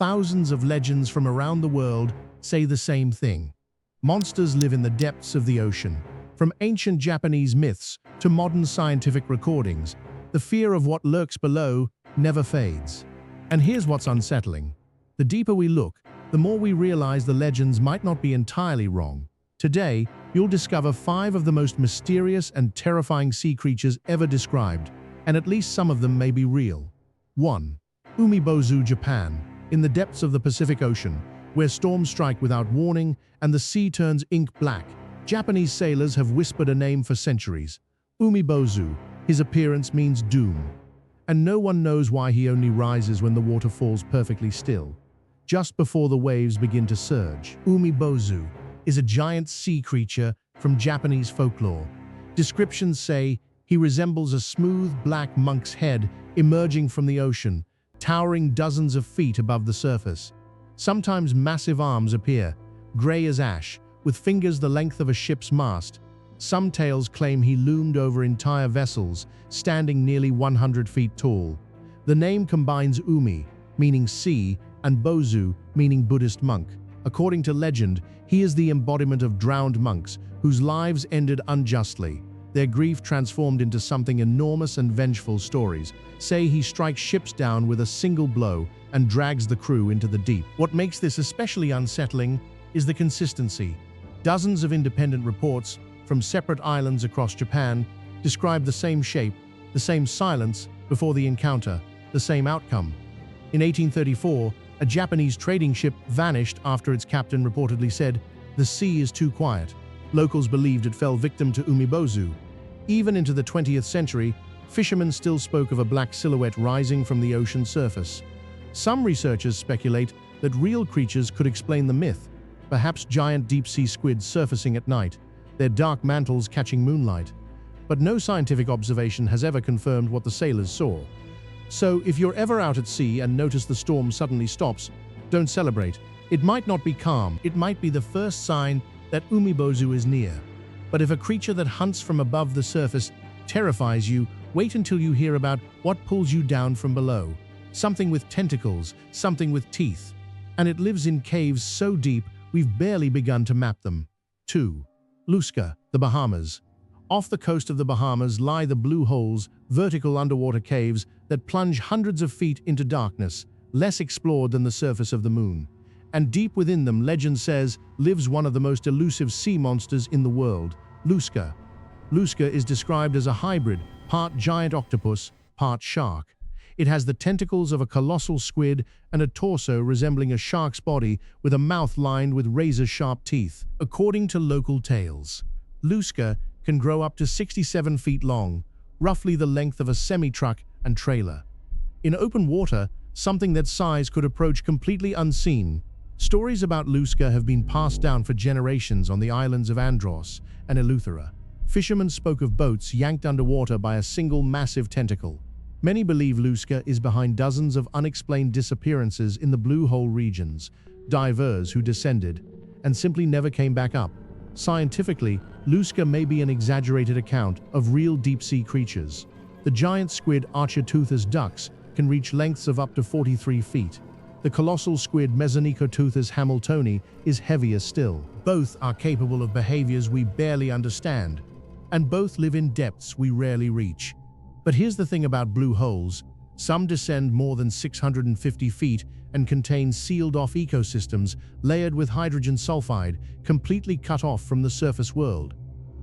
thousands of legends from around the world say the same thing. Monsters live in the depths of the ocean. From ancient Japanese myths to modern scientific recordings, the fear of what lurks below never fades. And here's what's unsettling. The deeper we look, the more we realize the legends might not be entirely wrong. Today, you'll discover 5 of the most mysterious and terrifying sea creatures ever described, and at least some of them may be real. 1. Umibozu, Japan. In the depths of the Pacific Ocean, where storms strike without warning and the sea turns ink black, Japanese sailors have whispered a name for centuries. Umibozu. His appearance means doom. And no one knows why he only rises when the water falls perfectly still, just before the waves begin to surge. Umibozu is a giant sea creature from Japanese folklore. Descriptions say he resembles a smooth black monk's head emerging from the ocean, towering dozens of feet above the surface. Sometimes massive arms appear, gray as ash, with fingers the length of a ship's mast. Some tales claim he loomed over entire vessels, standing nearly 100 feet tall. The name combines Umi, meaning sea, and Bozu, meaning Buddhist monk. According to legend, he is the embodiment of drowned monks whose lives ended unjustly. Their grief transformed into something enormous and vengeful. Stories say he strikes ships down with a single blow and drags the crew into the deep. What makes this especially unsettling is the consistency. Dozens of independent reports from separate islands across Japan describe the same shape, the same silence before the encounter, the same outcome. In 1834, a Japanese trading ship vanished after its captain reportedly said, "The sea is too quiet." Locals believed it fell victim to Umibozu. Even into the 20th century, fishermen still spoke of a black silhouette rising from the ocean surface. Some researchers speculate that real creatures could explain the myth, perhaps giant deep-sea squids surfacing at night, their dark mantles catching moonlight. But no scientific observation has ever confirmed what the sailors saw. So if you're ever out at sea and notice the storm suddenly stops, don't celebrate. It might not be calm, it might be the first sign that Umibozu is near. But if a creature that hunts from above the surface terrifies you, wait until you hear about what pulls you down from below. Something with tentacles, something with teeth. And it lives in caves so deep, we've barely begun to map them. 2. Lusca, the Bahamas. Off the coast of the Bahamas lie the blue holes, vertical underwater caves that plunge hundreds of feet into darkness, less explored than the surface of the moon. And deep within them, legend says, lives one of the most elusive sea monsters in the world, Lusca. Lusca is described as a hybrid, part giant octopus, part shark. It has the tentacles of a colossal squid and a torso resembling a shark's body with a mouth lined with razor-sharp teeth. According to local tales, Lusca can grow up to 67 feet long, roughly the length of a semi-truck and trailer. In open water, something that size could approach completely unseen. Stories about Lusca have been passed down for generations on the islands of Andros and Eleuthera. Fishermen spoke of boats yanked underwater by a single massive tentacle. Many believe Lusca is behind dozens of unexplained disappearances in the blue hole regions, divers who descended and simply never came back up. Scientifically, Lusca may be an exaggerated account of real deep-sea creatures. The giant squid Archaeoteuthis ducks can reach lengths of up to 43 feet. The colossal squid Mesonicoteuthis hamiltoni is heavier still. Both are capable of behaviors we barely understand, and both live in depths we rarely reach. But here's the thing about blue holes. Some descend more than 650 feet and contain sealed-off ecosystems layered with hydrogen sulfide, completely cut off from the surface world.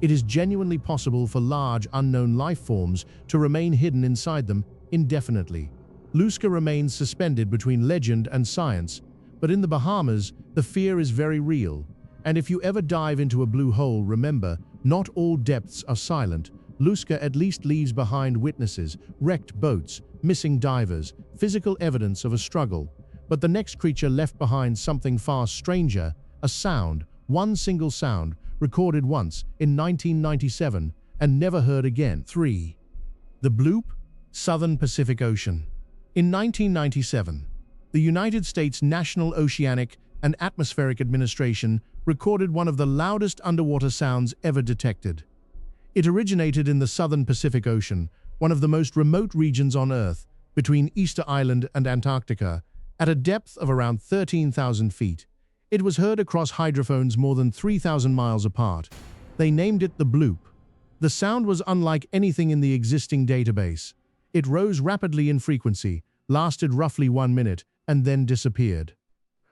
It is genuinely possible for large, unknown life forms to remain hidden inside them indefinitely. Lusca remains suspended between legend and science, but in the Bahamas, the fear is very real. And if you ever dive into a blue hole, remember, not all depths are silent. Lusca at least leaves behind witnesses, wrecked boats, missing divers, physical evidence of a struggle. But the next creature left behind something far stranger, a sound, one single sound, recorded once in 1997 and never heard again. 3. The bloop, Southern Pacific Ocean. In 1997, the United States National Oceanic and Atmospheric Administration recorded one of the loudest underwater sounds ever detected. It originated in the Southern Pacific Ocean, one of the most remote regions on Earth, between Easter Island and Antarctica, At a depth of around 13,000 feet, it was heard across hydrophones more than 3,000 miles apart. They named it the bloop. The sound was unlike anything in the existing database. It rose rapidly in frequency, lasted roughly 1 minute, and then disappeared.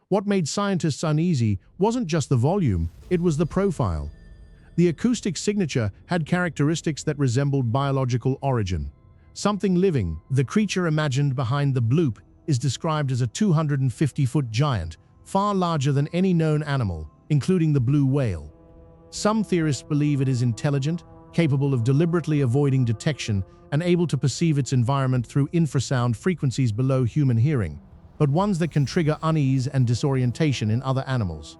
What made scientists uneasy wasn't just the volume, it was the profile. The acoustic signature had characteristics that resembled biological origin. Something living, the creature imagined behind the bloop, is described as a 250-foot giant, far larger than any known animal, including the blue whale. Some theorists believe it is intelligent, capable of deliberately avoiding detection, and able to perceive its environment through infrasound frequencies below human hearing, but ones that can trigger unease and disorientation in other animals.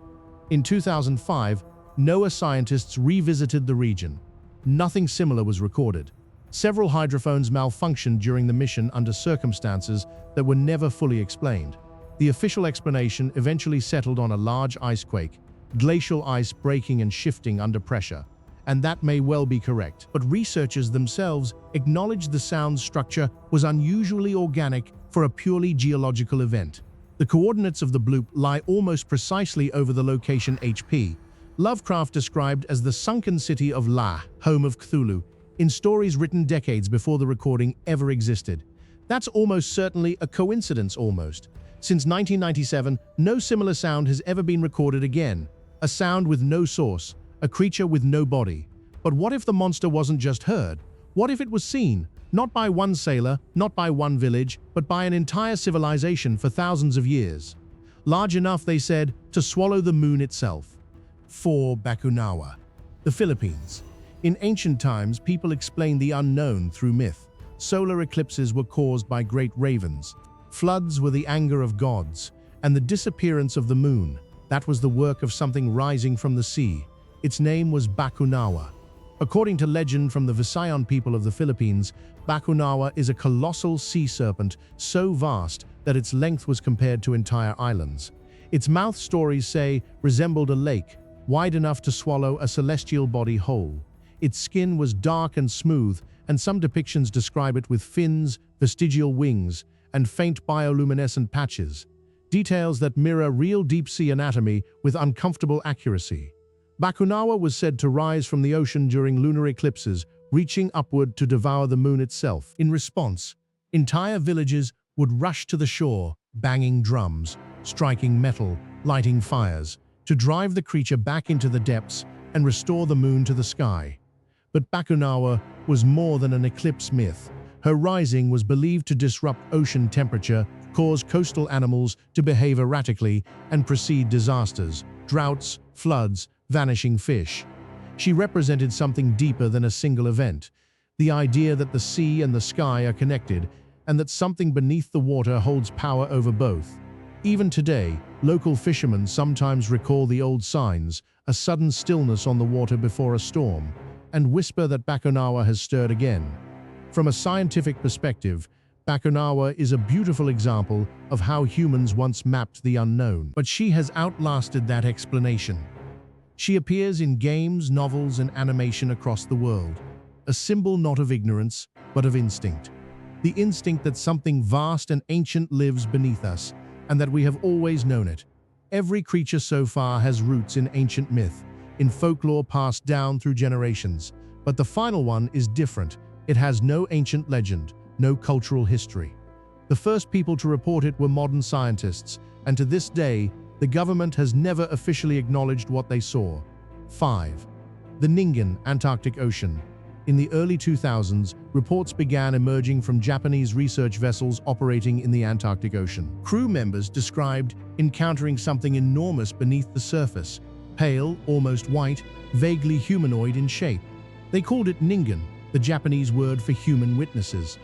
In 2005, NOAA scientists revisited the region. Nothing similar was recorded. Several hydrophones malfunctioned during the mission under circumstances that were never fully explained. The official explanation eventually settled on a large ice quake, glacial ice breaking and shifting under pressure. And that may well be correct, but researchers themselves acknowledged the sound structure was unusually organic for a purely geological event. The coordinates of the bloop lie almost precisely over the location HP. Lovecraft described as the sunken city of La, home of Cthulhu, in stories written decades before the recording ever existed. That's almost certainly a coincidence almost. Since 1997, no similar sound has ever been recorded again. A sound with no source, a creature with no body. But what if the monster wasn't just heard? What if it was seen, not by one sailor, not by one village, but by an entire civilization for thousands of years? Large enough, they said, to swallow the moon itself. 4. Bakunawa. The Philippines. In ancient times, people explained the unknown through myth. Solar eclipses were caused by great ravens. Floods were the anger of gods. And the disappearance of the moon, that was the work of something rising from the sea. Its name was Bakunawa. According to legend from the Visayan people of the Philippines, Bakunawa is a colossal sea serpent so vast that its length was compared to entire islands. Its mouth, stories say, resembled a lake, wide enough to swallow a celestial body whole. Its skin was dark and smooth, and some depictions describe it with fins, vestigial wings, and faint bioluminescent patches, details that mirror real deep-sea anatomy with uncomfortable accuracy. Bakunawa was said to rise from the ocean during lunar eclipses, reaching upward to devour the moon itself. In response, entire villages would rush to the shore, banging drums, striking metal, lighting fires, to drive the creature back into the depths and restore the moon to the sky. But Bakunawa was more than an eclipse myth. Her rising was believed to disrupt ocean temperature, cause coastal animals to behave erratically, and precede disasters, droughts, floods, vanishing fish. She represented something deeper than a single event, the idea that the sea and the sky are connected, and that something beneath the water holds power over both. Even today, local fishermen sometimes recall the old signs, a sudden stillness on the water before a storm, and whisper that Bakunawa has stirred again. From a scientific perspective, Bakunawa is a beautiful example of how humans once mapped the unknown, but she has outlasted that explanation. She appears in games, novels, and animation across the world, a symbol not of ignorance, but of instinct. The instinct that something vast and ancient lives beneath us, and that we have always known it. Every creature so far has roots in ancient myth, in folklore passed down through generations, but the final one is different. It has no ancient legend, no cultural history. The first people to report it were modern scientists, and to this day, the government has never officially acknowledged what they saw. 5. The Ningen, Antarctic Ocean. In the early 2000s, reports began emerging from Japanese research vessels operating in the Antarctic Ocean. Crew members described encountering something enormous beneath the surface, pale, almost white, vaguely humanoid in shape. They called it Ningen, the Japanese word for human witnesses.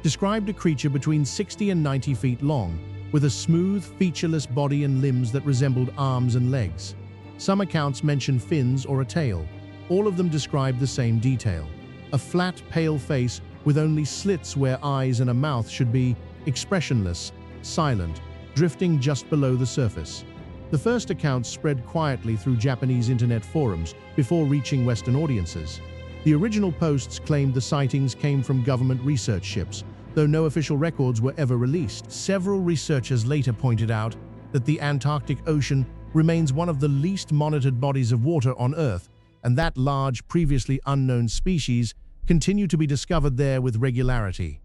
Described a creature between 60 and 90 feet long, with a smooth, featureless body and limbs that resembled arms and legs. Some accounts mention fins or a tail. All of them describe the same detail. A flat, pale face with only slits where eyes and a mouth should be, expressionless, silent, drifting just below the surface. The first accounts spread quietly through Japanese internet forums before reaching Western audiences. The original posts claimed the sightings came from government research ships, though no official records were ever released. Several researchers later pointed out that the Antarctic Ocean remains one of the least monitored bodies of water on Earth, and that large, previously unknown species continue to be discovered there with regularity.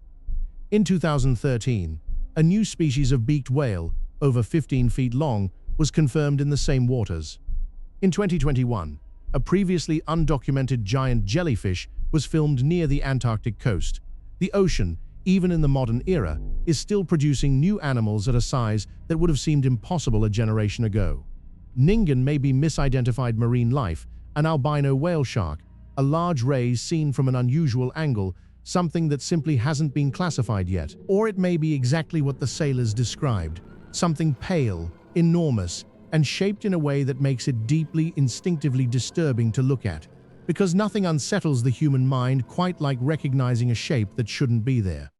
In 2013, a new species of beaked whale, over 15 feet long, was confirmed in the same waters. In 2021, a previously undocumented giant jellyfish was filmed near the Antarctic coast. The ocean, even in the modern era, is still producing new animals at a size that would have seemed impossible a generation ago. Ningen may be misidentified marine life, an albino whale shark, a large ray seen from an unusual angle, something that simply hasn't been classified yet. Or it may be exactly what the sailors described, something pale, enormous, and shaped in a way that makes it deeply, instinctively disturbing to look at, because nothing unsettles the human mind quite like recognizing a shape that shouldn't be there.